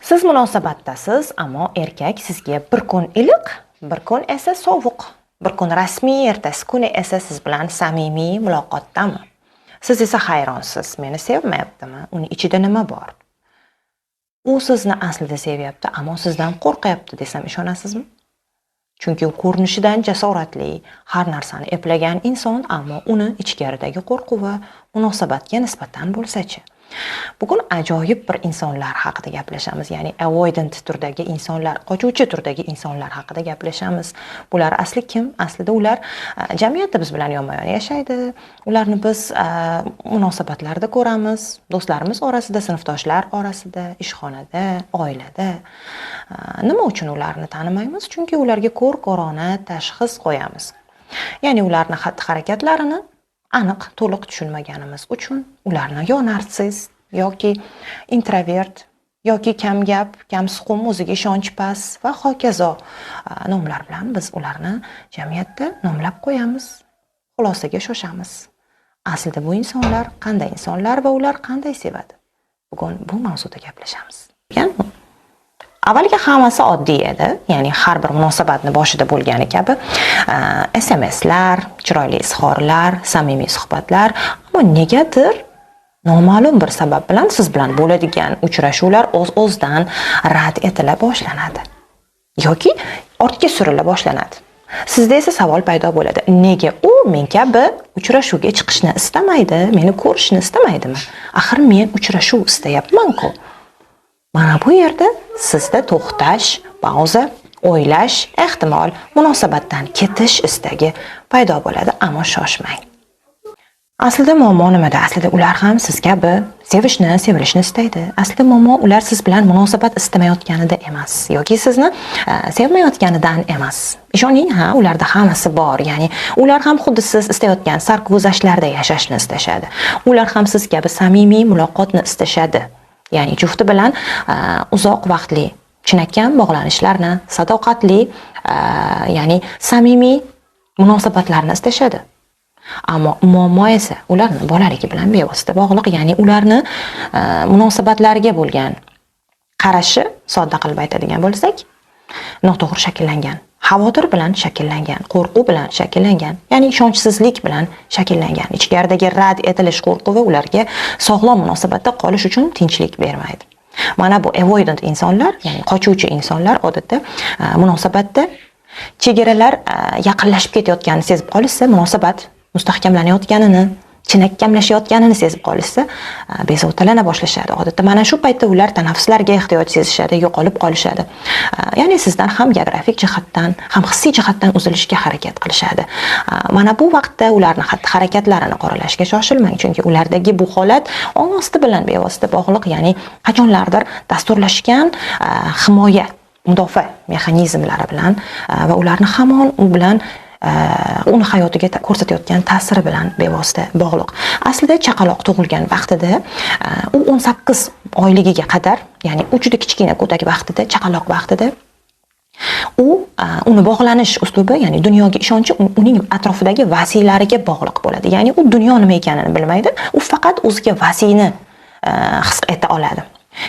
Siz munosabatdasiz, ammo erkak sizga bir kun iliq, bir kun esa sovuq, bir kun rasmiy, ertasi kuni esa siz bilan samimiy muloqotdami? Siz esa hayronsiz, meni sevmayaptimi? Uni ichida nima bor? U sizni aslida sevyapti, ammo sizdan qo'rqyapti desam ishonasizmi? Chunki u ko'rinishidan jasoratli, har narsani eplagan inson, ammo uni ichkaridagi qo'rquvi munosabatga nisbatan bo'lsa-chi? Bugun ajoyib bir insonlar haqida gaplashamiz, ya'ni avoidant turdagi insonlar, qochuvchi turdagi insonlar haqida gaplashamiz. Bular asli kim? Aslida ular jamiyatda biz bilan yonma-yon yashaydi. Ularni biz munosabatlarda ko'ramiz, do'stlarimiz orasida, sinfdoshlar orasida, ishxonada, oilada. Nima uchun ularni tanimaymiz? Chunki ularga ko'r-ko'rona tashxis qo'yamiz. Ya'ni ularni xatti-harakatlarini aniq, to'liq tushunmaganimiz uchun ularni yo narsist, yoki introvert, yoki kam gap, kam suqum, o'ziga ishonchi past va hokazo nomlar bilan biz ularni jamiyatda nomlab qo'yamiz. Xulosaga shoshamiz. Aslida bu insonlar qanday insonlar va ular qanday sevadi? Bugun bu mavzuda gaplashamiz. Avvaliga hammasi oddiy edi, ya'ni har bir munosabatni boshida bo'lgani kabi SMSlar, chiroyli izhorlar, samimiy suhbatlar, ammo negadir noma'lum bir sabab bilan siz bilan bo'ladigan uchrashuvlar o'z-o'zidan rad etila boshlanadi yoki ortga surila boshlanadi. Sizda esa savol paydo bo'ladi. Nega u men kabi uchrashuvga chiqishni istamaydi, meni ko'rishni istamaydimi? Axir men uchrashuv istayapman-ku. Mana bu yerda sizda to'xtash, pauza, o'ylash, ehtimol munosabatdan ketish istagi paydo bo'ladi, ammo shoshmang. Aslida muammo nimada? Aslida ular ham siz kabi sevishni, sevilishni istaydi. Aslida muammo ular siz bilan munosabat istamayotganida emas, yoki sizni sevmayotganidan emas. Ishoning, ularda hammasi bor. Ya'ni ular ham xuddi siz istayotgan sarguzashtlarda yashashni istashadi. Ular ham siz kabi samimiy muloqotni istashadi. Ya'ni jufti bilan uzoq vaqtli chinakam bog'lanishlarni, sadoqatli, ya'ni samimiy munosabatlarni istashadi. Ammo muammo esa ularni bolaligi bilan bevosita bog'liq, ya'ni ularni munosabatlarga bo'lgan qarashi, sodda qilib aytadigan bo'lsak, noto'g'ri shakllangan, xavotir bilan shakllangan, qo'rquv bilan shakllangan, ya'ni ishonchsizlik bilan shakllangan. Ichkaridagi rad etilish qo'rquvi ularga sog'lom munosabatda qolish uchun tinchlik bermaydi. Mana bu avoidant insonlar, ya'ni qochuvchi insonlar odatda munosabatda chegaralar yaqinlashib ketayotganini sezib qolishsa, munosabat mustahkamlanayotganini, chinakkamlashayotganini sezib qolishsa, bezovtalana boshlashadi. Odatda mana shu paytda ular tanaffuslarga ehtiyoj sezishadi, yo'qolib qolishadi. Ya'ni sizdan ham geografik jihatdan, ham hissiy jihatdan uzilishga harakat qilishadi. Mana bu vaqtda ularni xatti-harakatlarini qoralashga shoshilmang, chunki ulardagi bu holat ong'osti bilan bevosita bog'liq, ya'ni qachonlardir dasturlashgan himoya, mudofaa mexanizmlari bilan va ularni hamon u bilan uni hayotiga ko'rsatayotgan ta'siri bilan bevosita bog'liq. Aslida chaqaloq tug'ilgan vaqtida u 18 oyligiga qadar, ya'ni u juda kichkina go'dak vaqtida, chaqaloq vaqtida uni bog'lanish uslubi, ya'ni dunyoga ishonchi uning atrofidagi vasiylariga bog'liq bo'ladi. Ya'ni u dunyo nima ekanini bilmaydi, u faqat o'ziga vasiyni his eta oladi.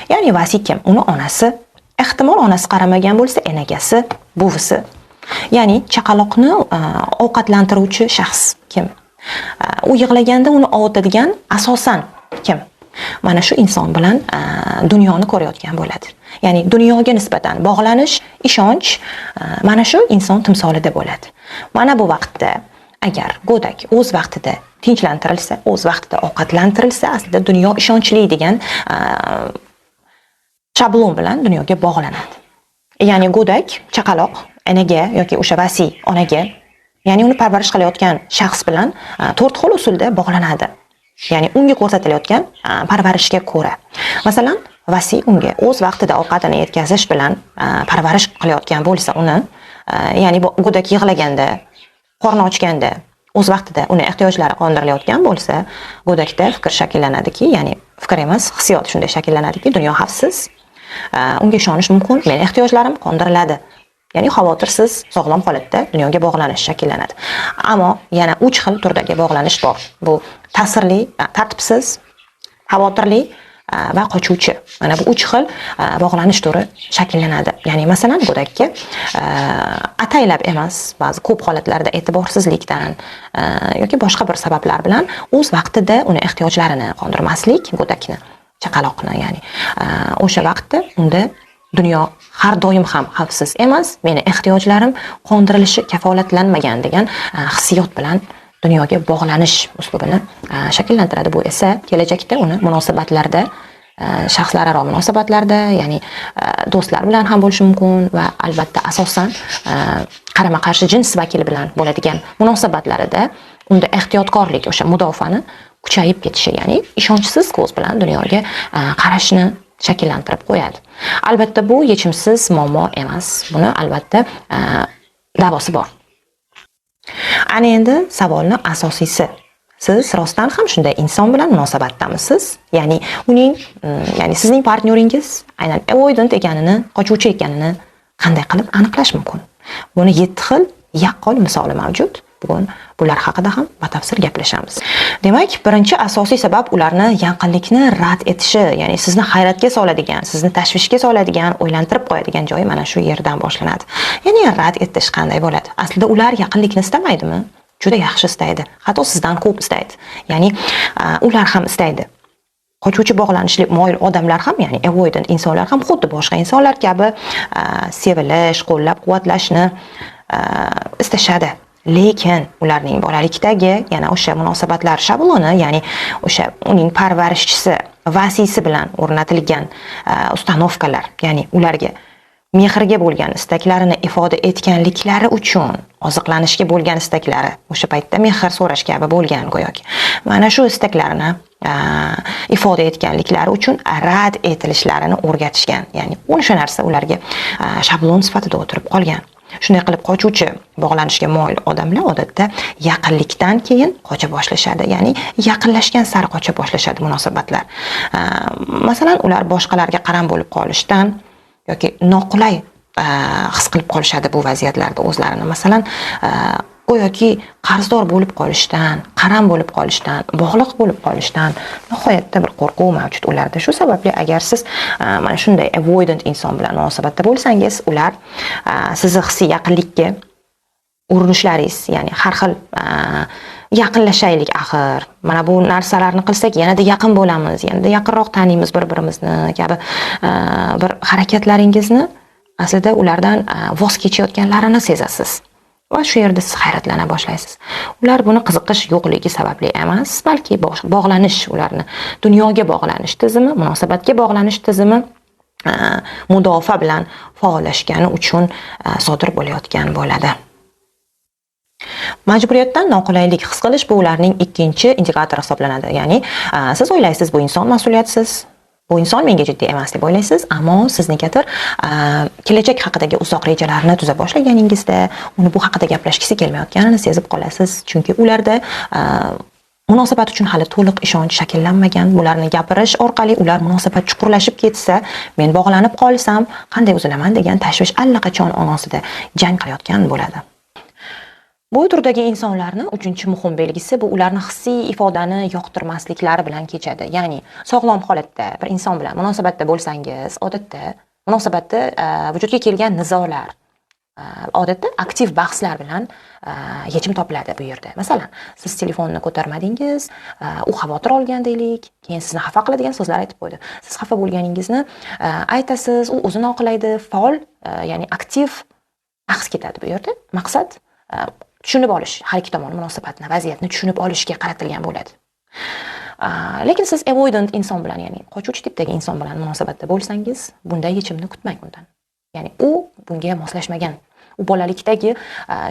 Ya'ni vasiy kim? Uni onasi, ehtimol onasi qaramagan bo'lsa, enagasi, buvisi. Ya'ni chaqaloqni ovqatlantiruvchi shaxs kim? U yig'laganda uni ovutadigan asosan kim? Mana shu inson bilan dunyoni ko'rayotgan bo'ladi. Ya'ni dunyoga nisbatan bog'lanish, ishonch mana shu inson timsolida bo'ladi. Mana bu vaqtda agar go'dak o'z vaqtida tinchlantirilsa, o'z vaqtida ovqatlantirilsa, aslida dunyo ishonchli degan shablon bilan dunyoga bog'lanadi. Ya'ni go'dak, chaqaloq enaga yoki o'sha vasiy onaga, ya'ni uni parvarish qilayotgan shaxs bilan 4 xil usulda bog'lanadi. Ya'ni unga ko'rsatilayotgan parvarishga ko'ra. Masalan, vasiy unga o'z vaqtida ovqatini yetkazish bilan parvarish qilayotgan bo'lsa uni, ya'ni go'dak yig'laganda, qorni ochganda o'z vaqtida uni ehtiyojlari qondirilayotgan bo'lsa, go'dakda fikr shakllanadiki, ya'ni fikr emas, hissiyot shunday shakllanadiki, dunyo xavfsiz, unga ishonish mumkin, men ehtiyojlarim qondiriladi. Ya'ni xavotirsiz, sog'lom holatda dunyoga bog'lanish shakllanadi. Ammo yana 3 xil turdagi bog'lanish bor. Bu ta'sirli, tartibsiz, xavotirli va qochuvchi. Mana bu 3 xil bog'lanish turi shakllanadi. Ya'ni masalan, go'dakka ataylab emas, ba'zi ko'p holatlarda e'tiborsizlikdan yoki boshqa bir sabablar bilan o'z vaqtida uni ehtiyojlarini qondirmaslik go'dakni, chaqaloqni, ya'ni o'sha vaqtda unda dunyo har doim ham xavfsiz emas, meni ehtiyojlarim qondirilishi kafolatlanmagan degan hissiyot bilan dunyoga bog'lanish uslubini shakllantiradi. Bu esa kelajakda uni munosabatlarda, shaxslararo munosabatlarda, ya'ni do'stlar bilan ham bo'lishi mumkin va albatta asosan qarama-qarshi jins vakili bilan bo'ladigan munosabatlarida unda ehtiyotkorlik, o'sha mudofaani kuchayib ketishi, ya'ni ishonchsiz ko'z bilan dunyoga qarashni shakllantirib qo'yadi. Albatta bu yechimsiz muammo emas. Buni albatta davosi bor. Ana endi savolni asosiysi. Siz rostdan ham shunday inson bilan munosabatdamisiz? Ya'ni uning, ya'ni sizning partnyoringiz aynan avoidant ekanini, qochuvchi ekanini qanday qilib aniqlash mumkin? Buni 7 xil yaqqol misoli mavjud. Bugun bular haqida ham batafsil gaplashamiz. Demak, birinchi asosiy sabab ularni yaqinlikni rad etishi, ya'ni sizni hayratga soladigan, sizni tashvishga soladigan, o'ylantirib qo'yadigan joyi mana shu yerdan boshlanadi. Ya'ni rad etish qanday bo'ladi? Aslida ular yaqinlikni istamaydimi? Juda yaxshi istaydi. Hatto sizdan ko'p istaydi. Ya'ni ular ham istaydi. Qochuvchi bog'lanishli moyil odamlar ham, ya'ni avoidant insonlar ham xuddi boshqa insonlar kabi sevilish, qo'llab-quvvatlashni istashadi. Lekin ularning bolalikdagi yana o'sha munosabatlar shabloni, ya'ni o'sha uning parvarishchisi, vasiysi bilan o'rnatilgan ustanovkalar, ya'ni ularga mehrga bo'lgan istaklarini ifoda etganliklari uchun, oziqlanishga bo'lgan istaklari, o'sha paytda mehr so'rash kabi bo'lgan go'yoki. Mana shu istaklarini ifoda etganliklari uchun rad etilishlarini o'rgatishgan. Ya'ni o'sha narsa ularga shablon sifatida o'tirib qolgan. Shunday qilib qochuvchi bog'lanishga moyil odamlar odatda yaqinlikdan keyin qocha boshlashadi. Ya'ni yaqinlashgan sari qocha boshlashadi munosabatlar. Masalan, ular boshqalarga qaram bo'lib qolishdan yoki noqulay his qilib qolishadi bu vaziyatlarda o'zlarini. Masalan, go'yoki qarzdor bo'lib qolishdan, qaram bo'lib qolishdan, bog'liq bo'lib qolishdan nihoyatda bir qo'rquv mavjud ularda. Shu sababli agar siz mana shunday avoidant inson bilan munosabatda bo'lsangiz, ular sizni hissiy yaqinlikka urinishlaringiz, ya'ni har xil yaqinlashaylik axir, mana bu narsalarni qilsak yanada yaqin bo'lamiz, yanada yaqinroq taniymiz bir-birimizni kabi bir harakatlaringizni aslida ulardan voz kechayotganlarini sezasiz. Va shu yerda siz hayratlana boshlaysiz. Ular buni qiziqish yo'qligi sababli emas, balki bog'lanish, ularni dunyoga bog'lanish tizimi, munosabatga bog'lanish tizimi mudofaa bilan faollashgani uchun sodir bo'layotgan bo'ladi. Majburiyatdan noqulaylik his qilish bu ularning ikkinchi indikatori hisoblanadi. Ya'ni siz o'ylaysiz bu inson mas'uliyatsiz, bu inson menga jiddiy emas deb o'ylaysiz, ammo siz negadir kelajak haqidagi uzoq rejalarni tuza boshlaganingizda uni bu haqida gaplashgisi kelmayotganini sezib qolasiz. Chunki ularda munosabat uchun hali to'liq ishonch shakllanmagan. Bularni gapirish orqali ular munosabat chuqurlashib ketsa, men bog'lanib qolsam qanday uzilaman degan tashvish allaqachon onasida jang qilayotgan bo'ladi. Bu turdagi insonlarni uchinchi muhim belgisi bu ularni hissiy ifodani yoqtirmasliklari bilan kechadi. Ya'ni sog'lom holatda bir inson bilan munosabatda bo'lsangiz, odatda munosabatda vujudga kelgan nizolar, odatda aktiv bahslar bilan yechim topiladi bu yerda. Masalan, siz telefonni ko'tarmadingiz, u xavotir olgan deylik, keyin sizni xafa qiladigan so'zlar aytib qo'ydi. Siz xafa bo'lganingizni aytasiz, u o'zini oqlaydi, faol, ya'ni aktiv bahs ketadi bu yerda. Maqsad tushunib olish, har ikki tomon munosabatni, vaziyatni tushunib olishga qaratilgan bo'ladi. Lekin siz avoidant inson bilan, ya'ni qochuvchi tipdagi inson bilan munosabatda bo'lsangiz, bunday yechimni kutmang undan. Ya'ni u bunga moslashmagan. U bolalikdagi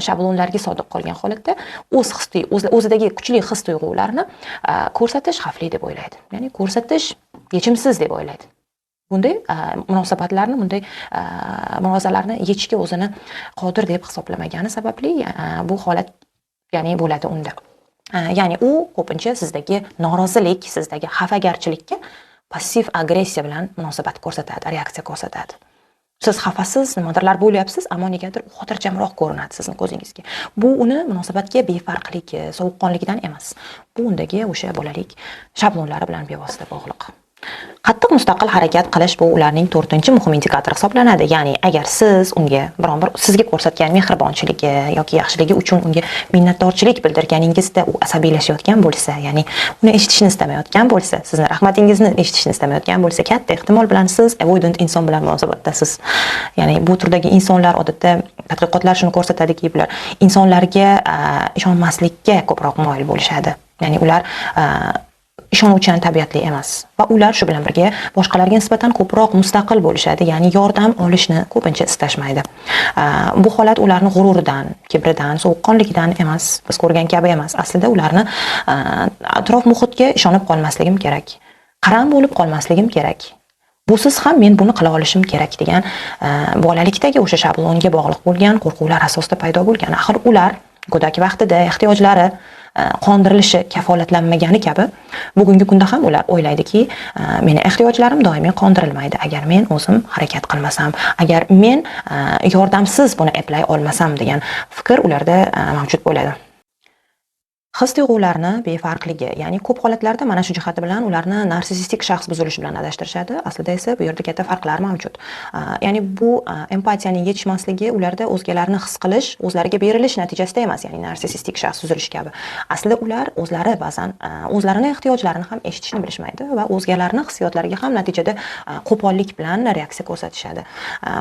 shablonlarga sodiq qolgan holatda o'zidagi kuchli his tuyg'ularni ko'rsatish xavfli deb o'ylaydi. Ya'ni ko'rsatish yechimsiz deb o'ylaydi. Bunday munosabatlarni, bunday munozalarni yechishga o'zini qodir deb hisoblamagani sababli bu holat ya'ni bo'ladi unda. Ya'ni u ko'pincha sizdagi norozilik, sizdagi xafagarchilikka passiv agressiya bilan munosabat ko'rsatadi, reaksiya ko'rsatadi. Siz xafasiz, nimadirlar bo'lyapsiz, ammo negadir u xotirjamroq ko'rinadi sizning ko'zingizga. Bu uni munosabatga befarqlik, sovuqqonlikdan emas. Bu undagi o'sha bolalik shablonlari bilan bevosita bog'liq. Qattiq mustaqil harakat qilish bu ularning 4-muhim indikator hisoblanadi. Ya'ni agar siz unga biron bir sizga ko'rsatgan mehribonchiligi yoki yaxshiligi uchun unga minnatdorchilik bildirganingizda u asabiylashayotgan bo'lsa, ya'ni uni eshitishni istamayotgan bo'lsa, sizni rahmatingizni eshitishni istamayotgan bo'lsa, katta ehtimol bilan siz avoidant inson bilan munosabatdasiz. Ya'ni bu turdagi insonlar odatda tadqiqotlar shuni ko'rsatadiki, bular insonlarga ishonmaslikka ko'proq moyil bo'lishadi. Ya'ni ular ishonuvchan tabiatli emas va ular shu bilan birga boshqalarga nisbatan ko'proq mustaqil bo'lishadi, ya'ni yordam olishni ko'pincha istashmaydi. Bu holat ularni g'ururidan, kibridan, sovuqqonligidan emas, biz ko'rgan kabi emas. Aslida ularni atrof muhitga ishonib qolmasligim kerak, qaram bo'lib qolmasligim kerak. Busiz ham men buni qila olishim kerak degan bolalikdagi o'sha shablonga bog'liq bo'lgan qo'rquvlar asosida paydo bo'lgan. Axir ular go'dak vaqtida ehtiyojlari qondirilishi kafolatlanmagani kabi bugungi kunda ham ular o'ylaydiki, meni ehtiyojlarim doimiy qondirilmaydi agar men o'zim harakat qilmasam, agar men yordamsiz buni eplay olmasam degan fikr ularda mavjud bo'ladi. His-tuyg'ularni befarqligi, ya'ni ko'p holatlarda mana shu jihati bilan ularni narsissistik shaxs buzilishi bilan adashtirishadi. Aslida esa bu yerda katta farqlar mavjud. Ya'ni bu empatiyaning yetishmasligi ularda o'zgalarni his qilish, o'zlariga berilish natijasida emas, ya'ni narsissistik shaxs buzilishi kabi. Aslida ular o'zlari ba'zan o'zlarining ehtiyojlarini ham eshitishni bilishmaydi va o'zgalarning hissiyotlariga ham natijada qo'pollik bilan reaksiya ko'rsatishadi.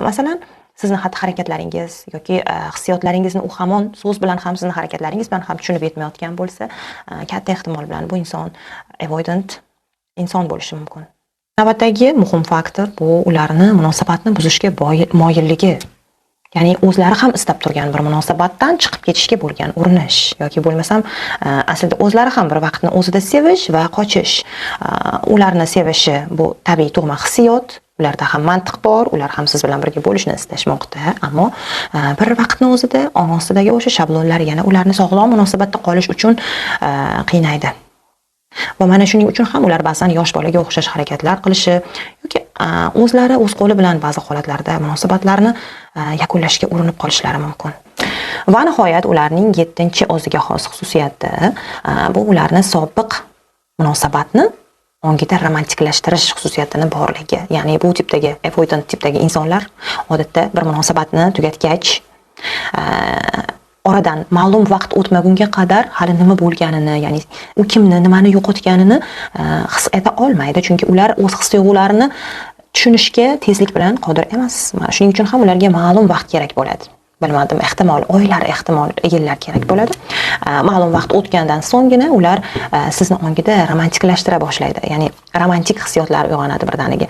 Masalan, sizni xatti-harakatlaringiz yoki hissiyotlaringizni u hamon so'z bilan ham sizni harakatlaringiz bilan ham tushunib yetmayotgan bo'lsa, katta ehtimol bilan bu inson avoidant inson bo'lishi mumkin. Navbatdagi muhim faktor bu ularni munosabatni buzishga moyilligi. Ya'ni o'zlari ham istab turgan bir munosabatdan chiqib ketishga bo'lgan urinish yoki bo'lmasam aslida o'zlari ham bir vaqtni o'zida sevish va qochish. Ularni sevishi bu tabiiy tug'ma hissiyot. Ularda ham mantiq bor, ular ham siz bilan birga bo'lishni istashmoqda, ammo bir vaqtni o'zida ongosidagi o'sha shablonlar yana ularni sog'lom munosabatda qolish uchun qiynaydi. Va mana shuning uchun ham ular ba'zan yosh bolaga o'xshash harakatlar qilishi yoki o'zlari o'z qo'li bilan ba'zi holatlarda munosabatlarni yakunlashga urinib qolishlari mumkin. Va nihoyat ularning 7-o'ziga xos xususiyati bu ularni sobiq munosabatni ongida romantiklashtirish xususiyatini borligi. Ya'ni bu tipdagi avoidant tipdagi insonlar odatda bir munosabatni tugatgach oradan ma'lum vaqt o'tmagunga qadar hali nima bo'lganini, ya'ni u kimni, nimani yo'qotganini his eta olmaydi, chunki ular o'z his-tuyg'ularini tushunishga tezlik bilan qodir emas. Shuning uchun ham ularga ma'lum vaqt kerak bo'ladi. Bilmadim, ehtimol oylar, ehtimol yillar kerak bo'ladi. Ma'lum vaqt o'tgandan so'nggina ular sizni ongida romantiklashtira boshlaydi. Ya'ni romantik hissiyotlar uyg'onadi birdaniga.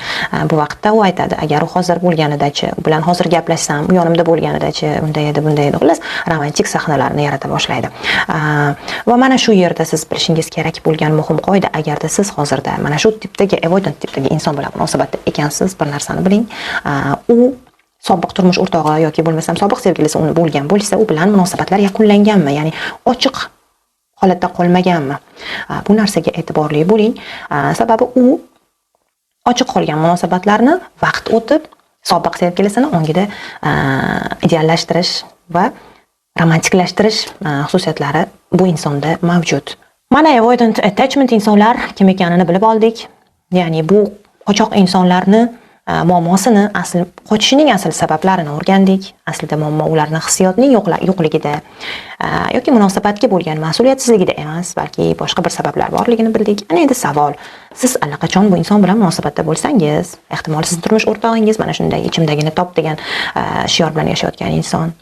Bu vaqtda u aytadi, agar u hozir bo'lganida-chi, u bilan hozir gaplashsam, u yonimda bo'lganida-chi, bunday edi, bunday edi. Xullas, romantik sahnalarni yarata boshlaydi. Va mana shu yerda siz bilishingiz kerak bo'lgan muhim qoida, agarda siz hozirda mana shu tipdagi avoidant tipdagi inson bilan munosabatda ekansiz, bir narsani biling, u sobiq turmush o'rtog'i yoki bo'lmasam sobiq sevgilisi uni bo'lgan bo'lsa, u bilan munosabatlar yakunlanganmi, ya'ni ochiq holatda qolmaganmi? Bu narsaga e'tiborli bo'ling. Sababi u ochiq qolgan munosabatlarni vaqt o'tib sobiq sevgilisini ongida ideallashtirish va romantiklashtirish xususiyatlari bu insonda mavjud. Mana avoidant attachment insonlar kim ekanini bilib oldik. Ya'ni bu qochoq insonlarni muammosini, qochishining asl sabablarini o'rgandik. Aslida muammo ularning hissiyotning yo'qligida yoki munosabatga bo'lgan mas'uliyatsizligida emas, balki boshqa bir sabablar borligini bildik. Ana endi savol, siz allaqachon bu inson bilan munosabatda bo'lsangiz, ehtimol sizning turmush o'rtog'ingiz mana shunday ichimdagini top degan shior bilan yashayotgan inson,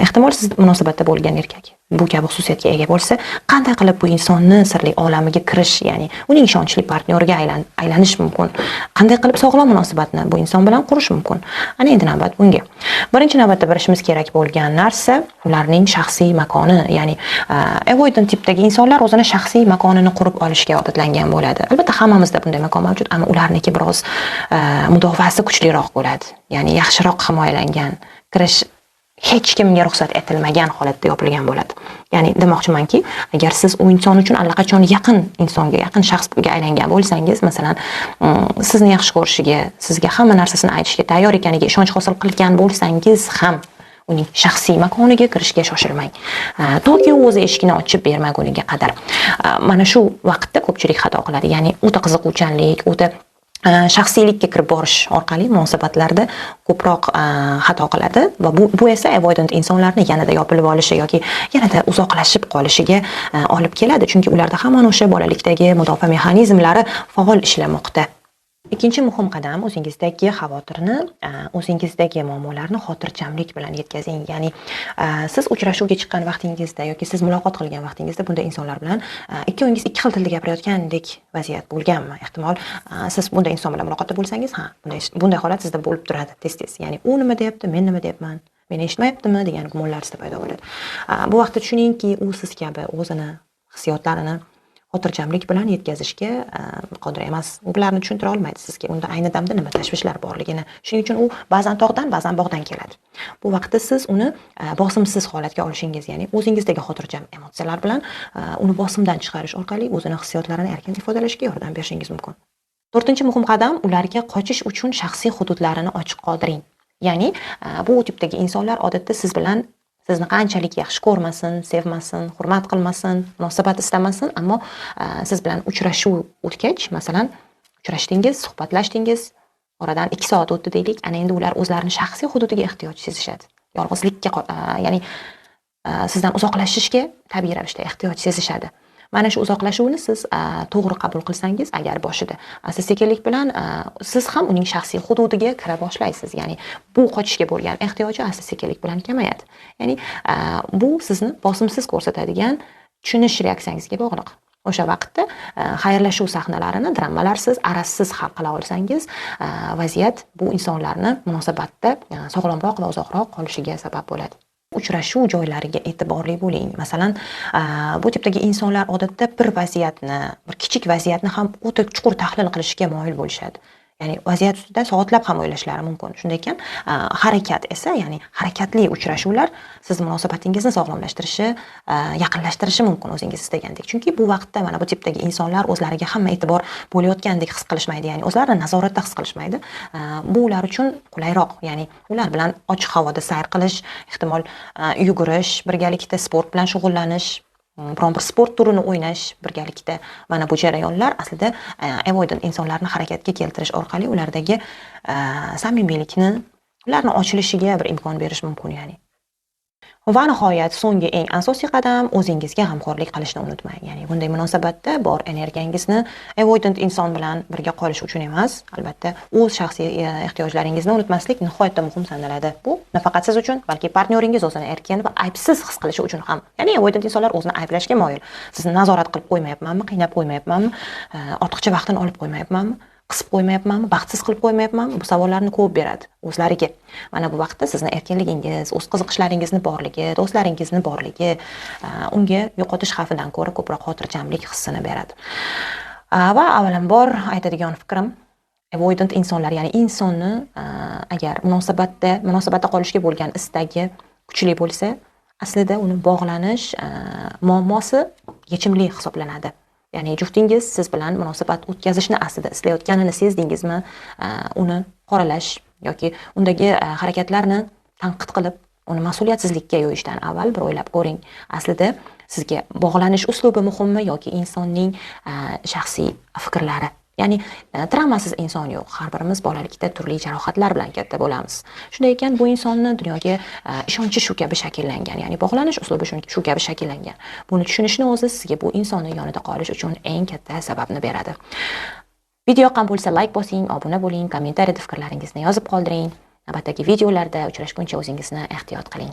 ehtimol siz munosabatda bo'lgan erkak bu kabi xususiyatga ega bo'lsa, qanday qilib bu insonni sirli olamiga kirish, ya'ni uning ishonchli partneriga aylanish mumkin? Qanday qilib sog'lom munosabatni bu inson bilan qurish mumkin? Ana endi navbat bunga. Birinchi navbatda bilishimiz kerak bo'lgan narsa ularning shaxsiy makoni, ya'ni avoidant tipdagi insonlar o'zini shaxsiy makonini qurib olishga odatlangan bo'ladi. Albatta hammamizda bunday makon mavjud, ammo ularniki biroz mudofaasi kuchliroq bo'ladi. Ya'ni yaxshiroq himoyalangan, kirish hech kimga ruxsat etilmagan holatda yopilgan bo'ladi. Ya'ni demoqchimanki, agar siz u inson uchun allaqachon yaqin insonga, yaqin shaxsga aylangan bo'lsangiz, masalan, sizni yaxshi ko'rishiga, sizga hamma narsasini aytishga tayyor ekaniga ishonch hosil qilgan bo'lsangiz ham uning shaxsiy makoniga kirishga shoshilmang. Toki u o'zi eshikni ochib bermaguniga qadar. Mana shu vaqtda ko'pchilik xato qiladi. Ya'ni o'ta qiziquvchanlik, o'ta shaxsiylikka kirib borish orqali munosabatlarda ko'proq xato qiladi va bu esa avoidant insonlarni yanada yopilib olishi yoki yanada uzoqlashib qolishiga olib keladi, chunki ularda hamon o'sha bolalikdagi mudofaa mexanizmlari faol ishlamoqda. Ikkinchi muhim qadam o'zingizdagi xavotirni, o'zingizdagi muammolarni xotirjamlik bilan yetkazing. Ya'ni siz uchrashuvga chiqqan vaqtingizda yoki siz muloqot qilgan vaqtingizda bunday insonlar bilan ikkovingiz ikki xil tilda gapirayotgandek vaziyat bo'lganmi? Ehtimol siz bunday inson bilan muloqotda bo'lsangiz, bunday holat sizda bo'lib turadi tez-tez. Ya'ni u nima deyapti, men nima deyapman? Meni eshitmayaptimi degan gumonlar sizda paydo bo'ladi. Bu vaqtda tushuningki, u siz kabi o'zini hissiyotlarini xotirjamlik bilan yetkazishga qodir emas. Ularni tushuntira olmaydi sizga. Unda ayni damda nima tashvishlar borligini. Shuning uchun u ba'zan tog'dan, ba'zan bog'dan keladi. Bu vaqtda siz uni bosimsiz holatga olishingiz, ya'ni o'zingizdagi xotirjam emotsiyalar bilan uni bosimdan chiqarish orqali o'zini hissiyotlarini erkin ifodalashga yordam berishingiz mumkin. To'rtinchi muhim qadam, ularga qochish uchun shaxsiy hududlarini ochiq qoldiring. Ya'ni bu tipdagi insonlar odatda sizni qanchalik yaxshi ko'rmasin, sevmasin, hurmat qilmasin, munosabat istamasin, ammo siz bilan uchrashuv o'tgach, masalan, uchrashdingiz, suhbatlashdingiz, oradan 2 soat o'tdi deylik, ana endi ular o'zlarining shaxsiy hududiga ehtiyoj sezishadi. Yolg'izlikka, ya'ni sizdan uzoqlashishga tabiiy ravishda ehtiyoj sezishadi. Mana shu uzoqlashuvni siz to'g'ri qabul qilsangiz, agar boshida asta-sekinlik bilan siz ham uning shaxsiy hududiga kira boshlaysiz. Ya'ni bu qochishga bo'lgan ehtiyoji asta-sekinlik bilan kamayadi. Ya'ni bu sizni bosimsiz ko'rsatadigan tushunish reaksiyangizga bog'liq. O'sha vaqtda xayrlashuv sahnalarini dramalarsiz, arassiz hal qila olsangiz, vaziyat bu insonlarni munosabatda sog'lomroq va uzoqroq qolishiga sabab bo'ladi. Uchrashuv joylariga e'tiborli bo'ling. Masalan, bu tipdagi insonlar odatda bir kichik vaziyatni ham o'ta chuqur tahlil qilishga moyil bo'lishadi. Ya'ni vaziyat ustida soatlab ham o'ylashlari mumkin. Shunday ekan, harakat esa, ya'ni harakatli uchrashuvlar siz munosabatingizni sog'lomlashtirishi, yaqinlashtirishi mumkin o'zingiz istagandek. Chunki bu vaqtda mana bu tipdagi insonlar o'zlariga hamma e'tibor bo'layotgandek his qilishmaydi, ya'ni o'zlarini nazoratda his qilishmaydi. Bu ular uchun qulayroq, ya'ni ular bilan ochiq havoda sayr qilish, ehtimol yugurish, birgalikda sport bilan shug'ullanish, biron bir sport turini o'ynash birgalikda, mana bu jarayonlar aslida avoidant insonlarni harakatga keltirish orqali ulardagi samimiylikni, ularni ochilishiga bir imkon berish mumkin, ya'ni. Va nihoyat so'nggi eng asosiy qadam, o'zingizga g'amxo'rlik qilishni unutmang. Ya'ni bunday munosabatda bor energiyangizni avoidant inson bilan birga qolish uchun emas, albatta o'z shaxsiy ehtiyojlaringizni unutmaslik nihoyatda muhim sanaladi. Bu nafaqat siz uchun, balki partnyoringiz o'zini erkin va aybsiz his qilishi uchun ham. Ya'ni avoidant insonlar o'zini ayblashga moyil. Sizni nazorat qilib qo'ymayapmanmi, qiynab qo'ymayapmanmi, ortiqcha vaqtini olib qo'ymayapmanmi, qisib qo'ymayapmanmi, baxtsiz qilib qo'ymayapmanmi? Bu savollarni ko'p beradi o'zlariga. Mana bu vaqtda sizni erkinligingiz, o'z qiziqishlaringizni borligi, do'stlaringizni borligi unga yo'qotish xavfidan ko'ra ko'proq xotirjamlik hissini beradi. Va avvalambor aytadigan fikrim, avoidant insonlar, ya'ni insonni agar munosabatda qolishga bo'lgan istagi kuchli bo'lsa, aslida uni bog'lanish muammosi yechimli hisoblanadi. Ya'ni juftingiz siz bilan munosabat o'tkazishni aslida istayotganini sezdingizmi, uni qoralash yoki undagi harakatlarni tanqid qilib, uni mas'uliyatsizlikka yo'yishdan avval bir o'ylab ko'ring. Aslida sizga bog'lanish uslubi muhimmi yoki insonning shaxsiy fikrlari? Ya'ni travmasiz inson yo'q. Har birimiz bolalikda turli jarohatlar bilan katta bo'lamiz. Shunday ekan, bu insonni dunyoga ishonchi shu kabi shakllangan, ya'ni bog'lanish uslubi shu kabi shakllangan. Buni tushunishni o'zi sizga bu insonning yonida qolish uchun eng katta sababni beradi. Video yoqqan bo'lsa, like bosing, obuna bo'ling, kommentariyada fikrlaringizni yozib qoldiring. Navbatdagi videolarda uchrashguncha o'zingizni ehtiyot qiling.